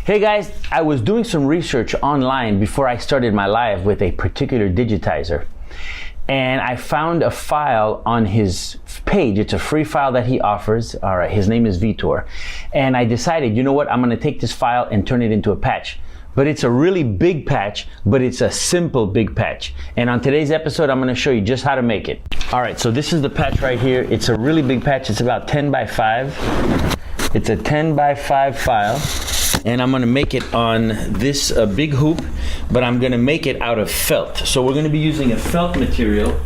Hey guys, I was doing some research online before I started my live with a particular digitizer, and I found a file on his page. It's a free file that he offers. All right, his name is Vitor. And I decided, you know what, I'm gonna take this file and turn it into a patch. But it's a really big patch, but it's a simple big patch. And on today's episode, I'm gonna show you just how to make it. All right, so this is the patch right here. It's a really big patch. It's about 10 by 5. It's a 10 by 5 file. And I'm gonna make it on this big hoop, but I'm gonna make it out of felt. So we're gonna be using a felt material.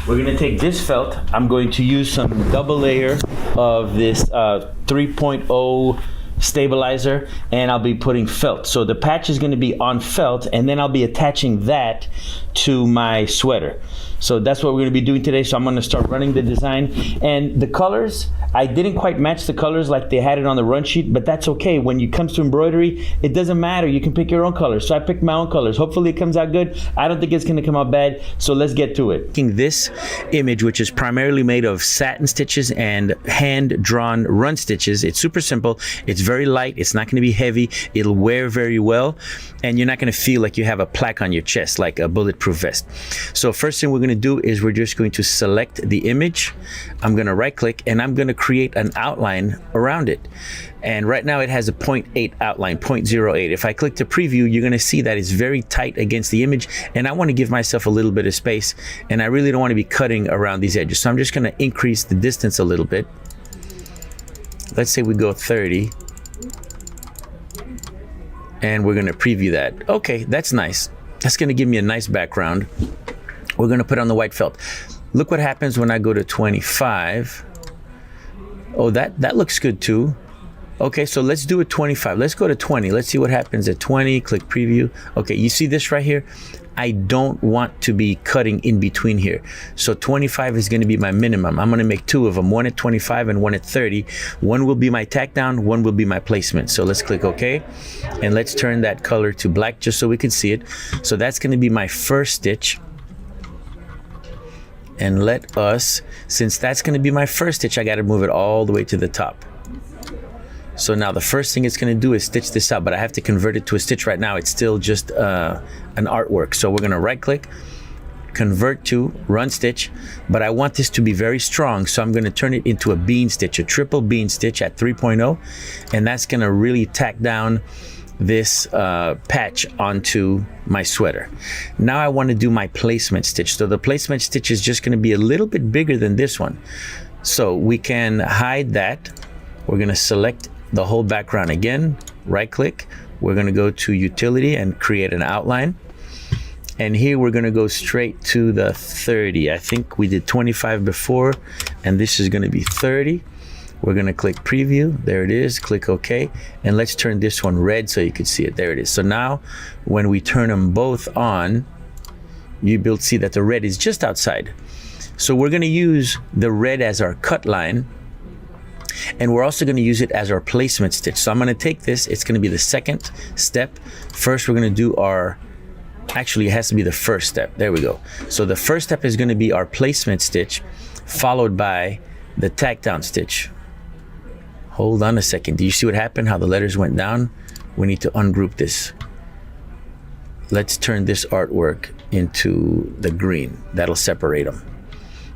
We're gonna take this felt. I'm going to use some double layer of this 3.0 stabilizer, and I'll be putting felt. So the patch is gonna be on felt, and then I'll be attaching that to my sweater. So that's what we're gonna be doing today. So I'm gonna start running the design. And the colors, I didn't quite match the colors like they had it on the run sheet, but that's okay. When it comes to embroidery, it doesn't matter. You can pick your own colors. So I picked my own colors. Hopefully it comes out good. I don't think it's gonna come out bad. So let's get to it. This image, which is primarily made of satin stitches and hand-drawn run stitches, it's super simple. It's very light. It's not gonna be heavy. It'll wear very well. And you're not gonna feel like you have a plaque on your chest, like a bulletproof vest. So first thing we're gonna do is we're just going to select the image. I'm gonna right click and I'm gonna create an outline around it. And right now it has a 0.8 outline, 0.08. If I click to preview, you're gonna see that it's very tight against the image, and I wanna give myself a little bit of space, and I really don't wanna be cutting around these edges. So I'm just gonna increase the distance a little bit. Let's say we go 30. And we're gonna preview that. Okay, that's nice. That's gonna give me a nice background. We're gonna put on the white felt. Look what happens when I go to 25. Oh, that looks good too. Okay, so let's do a 25. Let's go to 20. Let's see what happens at 20. Click preview. Okay, you see this right here? I don't want to be cutting in between here. So 25 is gonna be my minimum. I'm gonna make two of them, one at 25 and one at 30. One will be my tack down, one will be my placement. So let's click OK. And let's turn that color to black just so we can see it. So that's gonna be my first stitch. And let us, since that's gonna be my first stitch, I gotta move it all the way to the top. So now the first thing it's gonna do is stitch this out, but I have to convert it to a stitch right now. It's still just an artwork. So we're gonna right click, convert to run stitch, but I want this to be very strong. So I'm gonna turn it into a bean stitch, a triple bean stitch at 3.0. And that's gonna really tack down this patch onto my sweater. Now I want to do my placement stitch. So the placement stitch is just going to be a little bit bigger than this one. So we can hide that. We're going to select the whole background again, right click. We're going to go to utility and create an outline. And here we're going to go straight to the 30. I think we did 25 before, and this is going to be 30. We're gonna click preview, there it is, click OK, and let's turn this one red so you can see it, there it is. So now, when we turn them both on, you'll be able to see that the red is just outside. So we're gonna use the red as our cut line, and we're also gonna use it as our placement stitch. So I'm gonna take this, it's gonna be the second step. First we're gonna do our, actually it has to be the first step, there we go. So the first step is gonna be our placement stitch, followed by the tack down stitch. Hold on a second. Do you see what happened? How the letters went down? We need to ungroup this. Let's turn this artwork into the green. That'll separate them.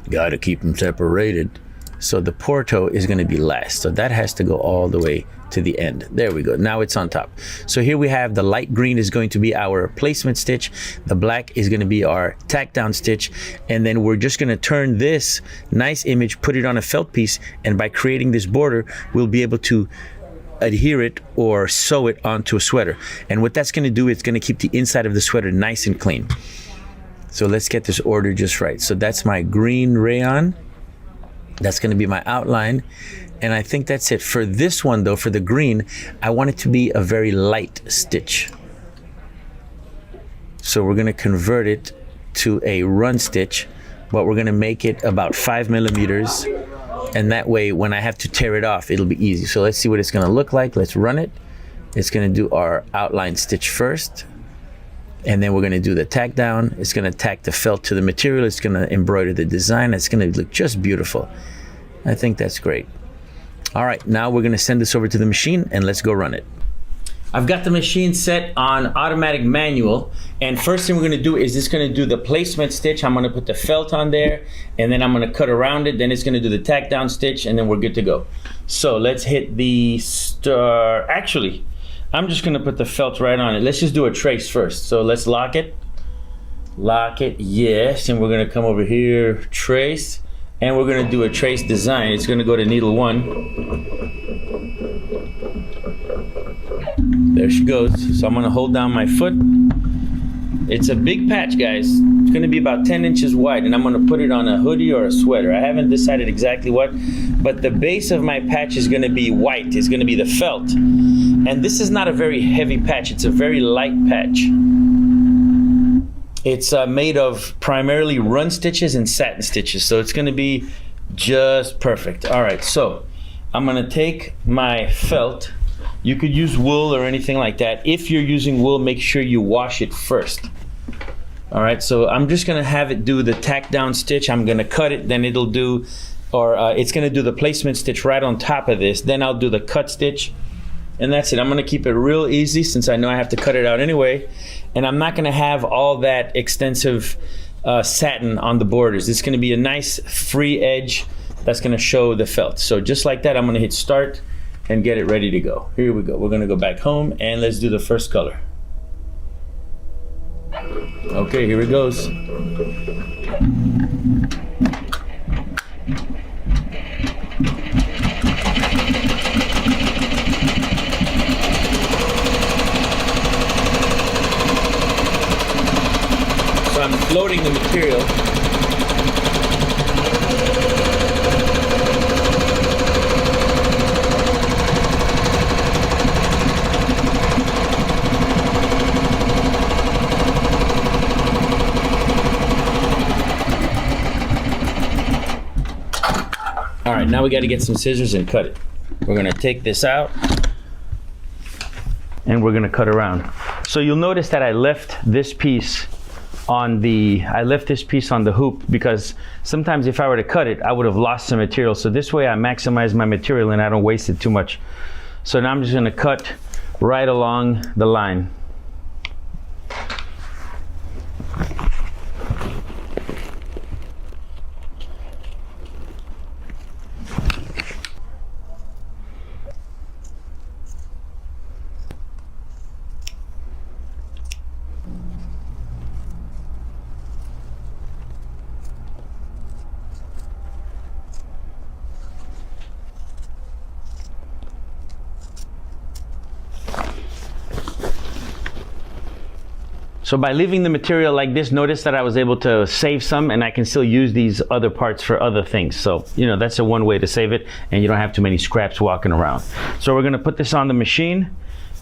Gotta keep them separated. So the Porto is gonna be last. So that has to go all the way to the end. There we go. Now it's on top. So here we have the light green is going to be our placement stitch. The black is gonna be our tack down stitch. And then we're just gonna turn this nice image, put it on a felt piece, and by creating this border, we'll be able to adhere it or sew it onto a sweater. And what that's gonna do, it's gonna keep the inside of the sweater nice and clean. So let's get this order just right. So that's my green rayon. That's gonna be my outline. And I think that's it. For this one though, for the green, I want it to be a very light stitch. So we're gonna convert it to a run stitch, but we're gonna make it about 5 millimeters. And that way, when I have to tear it off, it'll be easy. So let's see what it's gonna look like. Let's run it. It's gonna do our outline stitch first. And then we're gonna do the tack down. It's gonna tack the felt to the material. It's gonna embroider the design. It's gonna look just beautiful. I think that's great. All right, now we're gonna send this over to the machine and let's go run it. I've got the machine set on automatic manual, and first thing we're gonna do is it's gonna do the placement stitch. I'm gonna put the felt on there, and then I'm gonna cut around it, then it's gonna do the tack down stitch, and then we're good to go. So let's hit the star. Actually, I'm just gonna put the felt right on it. Let's just do a trace first. So let's lock it, yes, and we're gonna come over here, trace, and we're gonna do a trace design. It's gonna go to needle 1. There she goes. So I'm gonna hold down my foot. It's a big patch, guys. It's gonna be about 10 inches wide, and I'm gonna put it on a hoodie or a sweater. I haven't decided exactly what, but the base of my patch is gonna be white. It's gonna be the felt. And this is not a very heavy patch. It's a very light patch. It's made of primarily run stitches and satin stitches, so it's gonna be just perfect. All right, so I'm gonna take my felt. You could use wool or anything like that. If you're using wool, make sure you wash it first. All right, so I'm just gonna have it do the tack down stitch. I'm gonna cut it, then it'll do, it's gonna do the placement stitch right on top of this. Then I'll do the cut stitch, and that's it. I'm gonna keep it real easy since I know I have to cut it out anyway. And I'm not gonna have all that extensive satin on the borders. It's gonna be a nice free edge that's gonna show the felt. So just like that, I'm gonna hit start and get it ready to go. Here we go. We're gonna go back home and let's do the first color. Okay, here it goes. So I'm floating the material. All right, now we got to get some scissors and cut it. We're gonna take this out and we're gonna cut around. So you'll notice that I left this piece on the hoop because sometimes if I were to cut it, I would have lost some material. So this way I maximize my material and I don't waste it too much. So now I'm just gonna cut right along the line. So by leaving the material like this, notice that I was able to save some and I can still use these other parts for other things. So, you know, that's one way to save it and you don't have too many scraps walking around. So we're gonna put this on the machine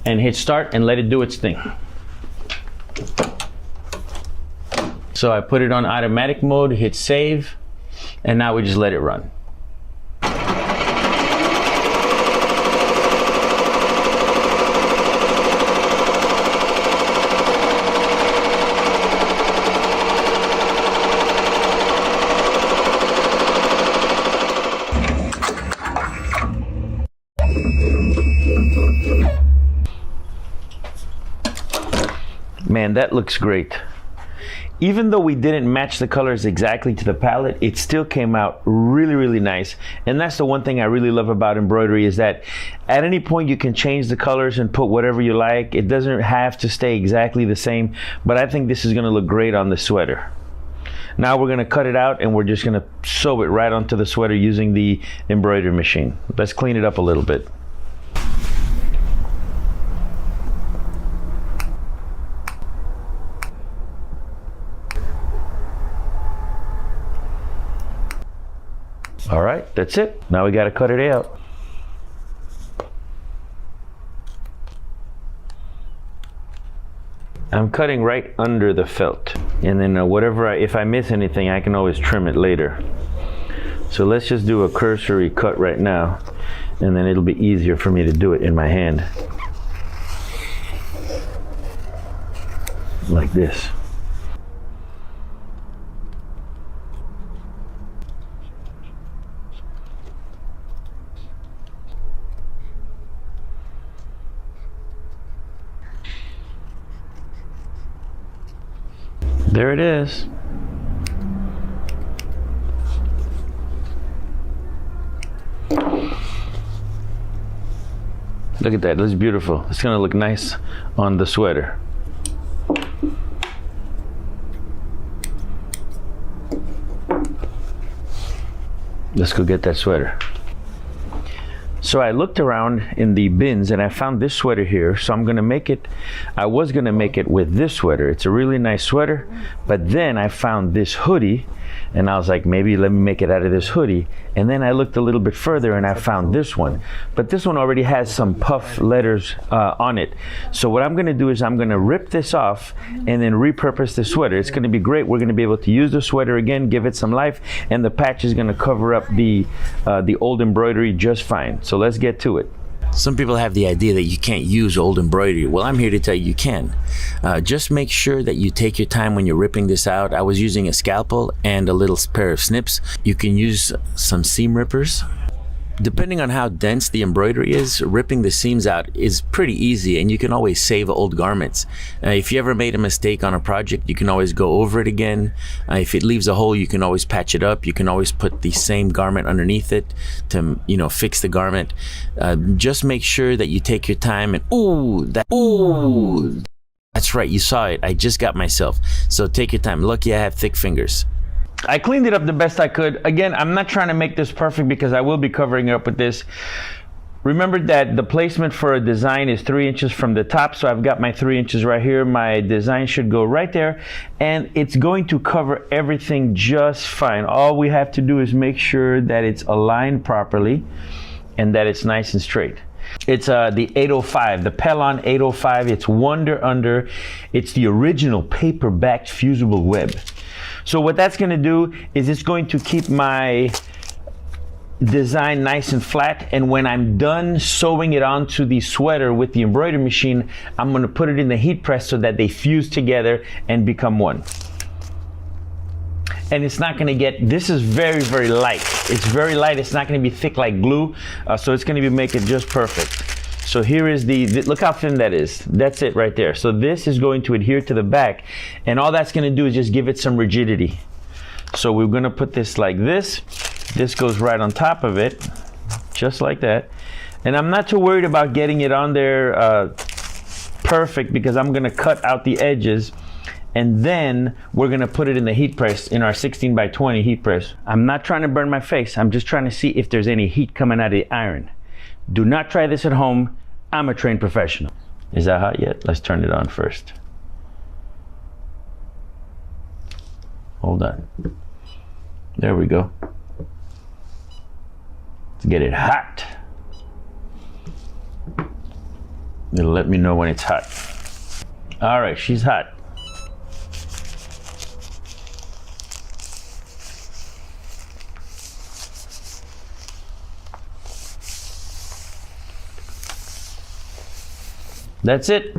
and hit start and let it do its thing. So I put it on automatic mode, hit save, and now we just let it run. Man, that looks great. Even though we didn't match the colors exactly to the palette, it still came out really, really nice. And that's the one thing I really love about embroidery is that at any point you can change the colors and put whatever you like. It doesn't have to stay exactly the same, but I think this is gonna look great on the sweater. Now we're gonna cut it out and we're just gonna sew it right onto the sweater using the embroidery machine. Let's clean it up a little bit. All right, that's it. Now we gotta cut it out. I'm cutting right under the felt. And then if I miss anything, I can always trim it later. So let's just do a cursory cut right now, and then it'll be easier for me to do it in my hand. Like this. There it is. Look at that, it looks beautiful. It's gonna look nice on the sweater. Let's go get that sweater. So I looked around in the bins and I found this sweater here. So I'm gonna make it, I was gonna make it with this sweater. It's a really nice sweater, but then I found this hoodie and I was like, maybe let me make it out of this hoodie. And then I looked a little bit further and I found this one. But this one already has some puff letters on it. So what I'm gonna do is I'm gonna rip this off and then repurpose the sweater. It's gonna be great. We're gonna be able to use the sweater again, give it some life, and the patch is gonna cover up the old embroidery just fine. So let's get to it. Some people have the idea that you can't use old embroidery. Well, I'm here to tell you can. Just make sure that you take your time when you're ripping this out. I was using a scalpel and a little pair of snips. You can use some seam rippers. Depending on how dense the embroidery is, ripping the seams out is pretty easy, and you can always save old garments. If you ever made a mistake on a project, you can always go over it again. If it leaves a hole, you can always patch it up. You can always put the same garment underneath it to, fix the garment. Just make sure that you take your time and that's right, you saw it. I just got myself. So take your time. Lucky I have thick fingers. I cleaned it up the best I could. Again, I'm not trying to make this perfect because I will be covering it up with this. Remember that the placement for a design is 3 inches from the top, so I've got my 3 inches right here. My design should go right there, and it's going to cover everything just fine. All we have to do is make sure that it's aligned properly and that it's nice and straight. It's the 805, the Pellon 805. It's Wonder Under. It's the original paper-backed fusible web. So what that's going to do is it's going to keep my design nice and flat, and when I'm done sewing it onto the sweater with the embroidery machine, I'm going to put it in the heat press so that they fuse together and become one. And it's not going to get, this is very, very light. It's very light. It's not going to be thick like glue, so it's going to make it just perfect. So here is look how thin that is. That's it right there. So this is going to adhere to the back, and all that's going to do is just give it some rigidity. So we're going to put this like this. This goes right on top of it, just like that. And I'm not too worried about getting it on there perfect, because I'm going to cut out the edges, and then we're going to put it in the heat press, in our 16x20 heat press. I'm not trying to burn my face. I'm just trying to see if there's any heat coming out of the iron. Do not try this at home. I'm a trained professional. Is that hot yet? Let's turn it on first. Hold on. There we go. Let's get it hot. It'll let me know when it's hot. All right, she's hot. That's it.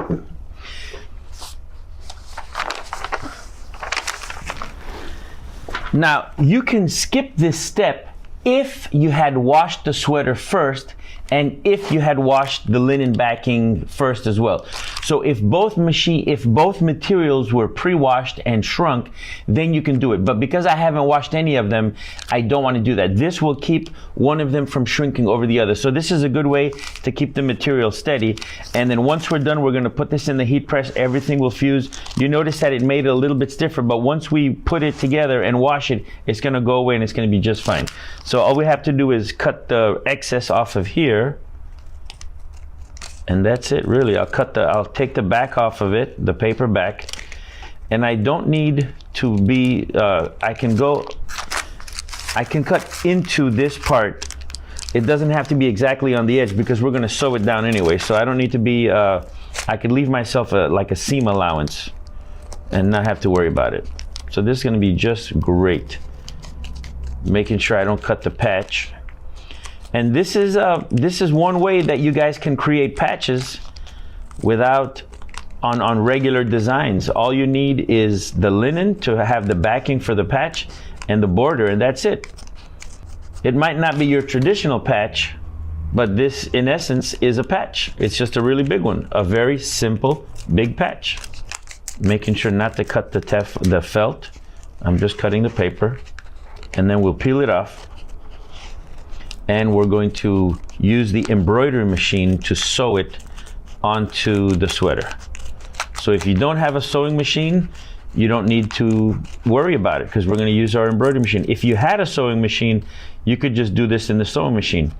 Now, you can skip this step if you had washed the sweater first, and if you had washed the linen backing first as well. So if both materials were pre-washed and shrunk, then you can do it. But because I haven't washed any of them, I don't want to do that. This will keep one of them from shrinking over the other. So this is a good way to keep the material steady. And then once we're done, we're going to put this in the heat press. Everything will fuse. You notice that it made it a little bit stiffer, but once we put it together and wash it, it's going to go away and it's going to be just fine. So all we have to do is cut the excess off of here. And that's it, really. I'll take the back off of it, the paper back, and I don't need to be, I can cut into this part. It doesn't have to be exactly on the edge because we're gonna sew it down anyway. So I don't need to be, I could leave myself like a seam allowance and not have to worry about it. So this is gonna be just great. Making sure I don't cut the patch. And this is one way that you guys can create patches without on regular designs. All you need is the linen to have the backing for the patch and the border, and that's it. It might not be your traditional patch, but this in essence is a patch. It's just a really big one, a very simple big patch. making sure not to cut the felt. I'm just cutting the paper, and then we'll peel it off. And we're going to use the embroidery machine to sew it onto the sweater. So if you don't have a sewing machine, you don't need to worry about it, because we're going to use our embroidery machine. If you had a sewing machine, you could just do this in the sewing machine.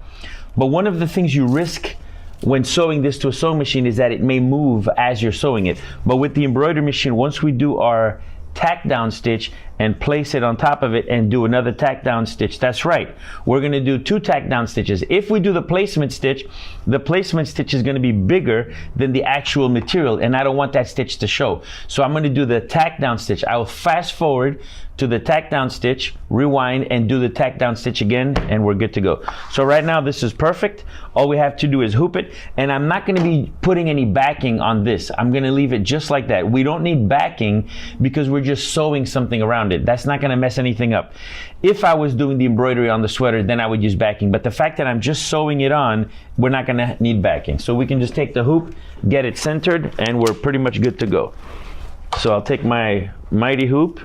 But one of the things you risk when sewing this to a sewing machine is that it may move as you're sewing it. But with the embroidery machine, once we do our tack down stitch and place it on top of it and do another tack down stitch, that's right, we're going to do 2 tack down stitches. If we do the placement stitch is going to be bigger than the actual material, and I don't want that stitch to show. So I'm going to do the tack down stitch. I will fast forward to the tack down stitch, rewind, and do the tack down stitch again, and we're good to go. So right now this is perfect. All we have to do is hoop it, and I'm not going to be putting any backing on this. I'm going to leave it just like that. We don't need backing because we're just sewing something around it. That's not going to mess anything up. If I was doing the embroidery on the sweater, then I would use backing, but the fact that I'm just sewing it on, we're not going to need backing. So we can just take the hoop, get it centered, and we're pretty much good to go. So I'll take my mighty hoop,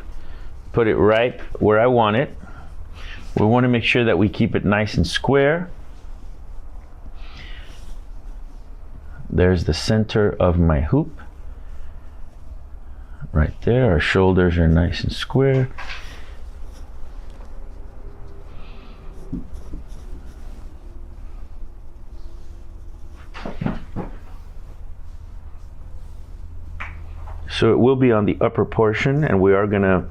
put it right where I want it. We want to make sure that we keep it nice and square. There's the center of my hoop. Right there, our shoulders are nice and square. So it will be on the upper portion, and we are going to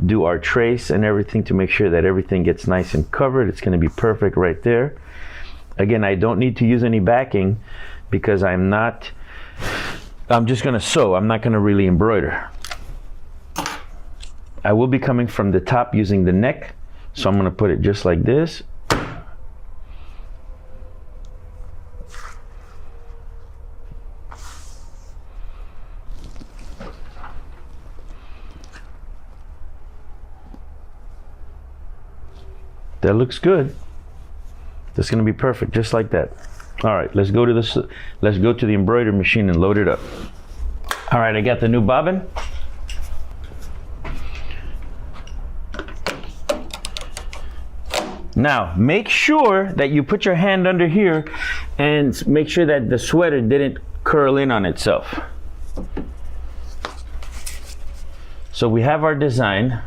do our trace and everything to make sure that everything gets nice and covered. It's going to be perfect right there. Again, I don't need to use any backing because I'm just going to sew. I'm not going to really embroider. I will be coming from the top using the neck, so I'm going to put it just like this. That looks good. That's going to be perfect, just like that. All right, let's go to the embroidery machine and load it up. All right, I got the new bobbin. Now, make sure that you put your hand under here and make sure that the sweater didn't curl in on itself. So we have our design.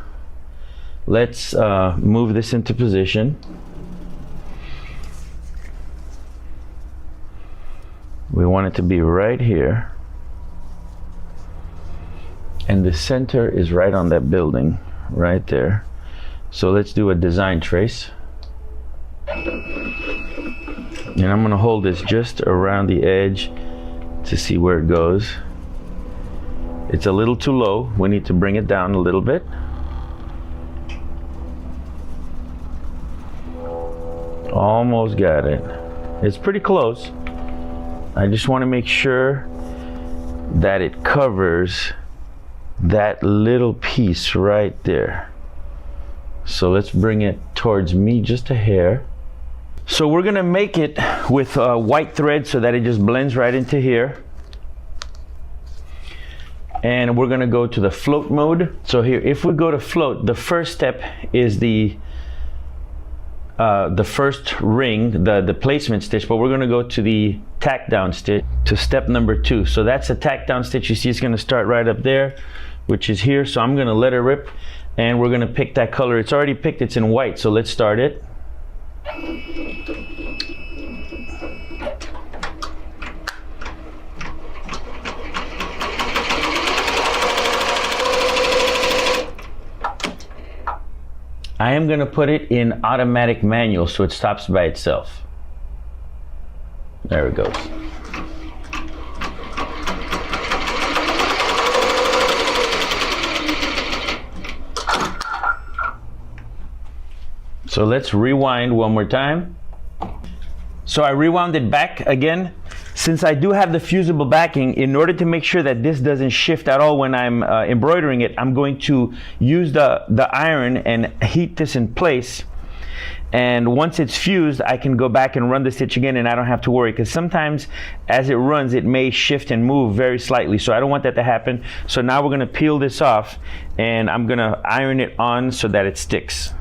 Let's move this into position. We want it to be right here. And the center is right on that building, right there. So let's do a design trace. And I'm going to hold this just around the edge to see where it goes. It's a little too low. We need to bring it down a little bit. Almost got it. It's pretty close. I just want to make sure that it covers that little piece right there. So let's bring it towards me just a hair. So we're gonna make it with white thread so that it just blends right into here. And we're gonna go to the float mode. So here, if we go to float, the first step is the first ring, the placement stitch, but we're going to go to the tack down stitch, to step number 2. So that's a tack down stitch. You see it's going to start right up there, which is here. So I'm going to let it rip, and we're going to pick that color. It's already picked, it's in white, so let's start it. I am going to put it in automatic manual so it stops by itself. There it goes. So let's rewind one more time. So I rewound it back again. Since I do have the fusible backing, in order to make sure that this doesn't shift at all when I'm embroidering it, I'm going to use the iron and heat this in place. And once it's fused, I can go back and run the stitch again, and I don't have to worry, because sometimes as it runs, it may shift and move very slightly. So I don't want that to happen. So now we're gonna peel this off, and I'm gonna iron it on so that it sticks.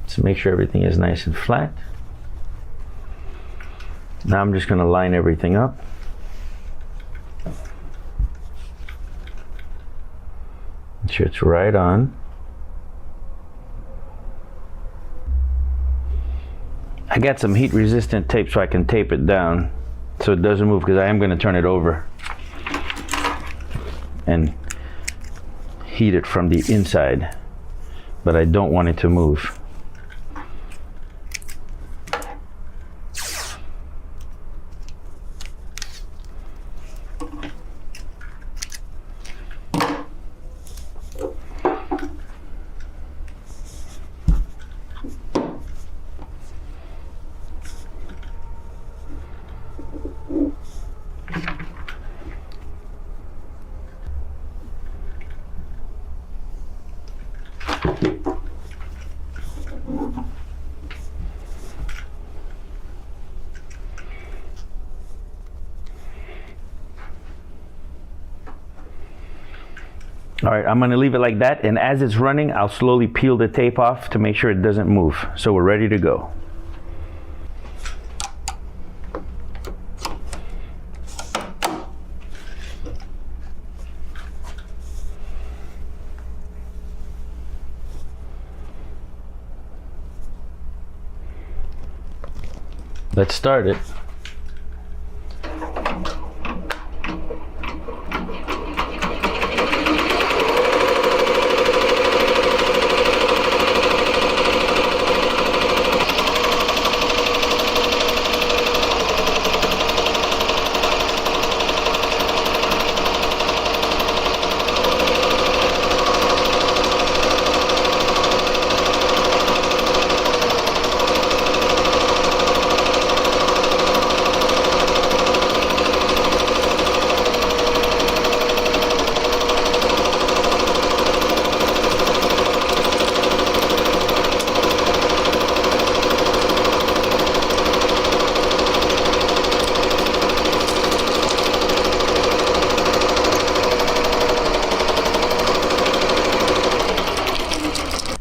So make sure everything is nice and flat. Now I'm just going to line everything up. Make sure it's right on. I got some heat resistant tape so I can tape it down so it doesn't move, because I am going to turn it over and heat it from the inside, but I don't want it to move. All right, I'm gonna leave it like that, and as it's running, I'll slowly peel the tape off to make sure it doesn't move. So we're ready to go. Let's start it.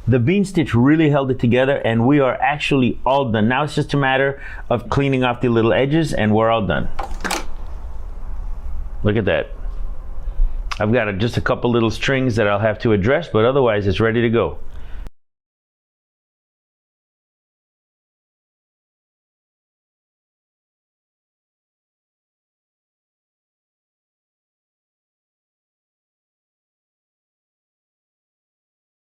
The bean stitch really held it together, and we are actually all done. Now it's just a matter of cleaning off the little edges, and we're all done. Look at that. I've got just a couple little strings that I'll have to address, but otherwise it's ready to go.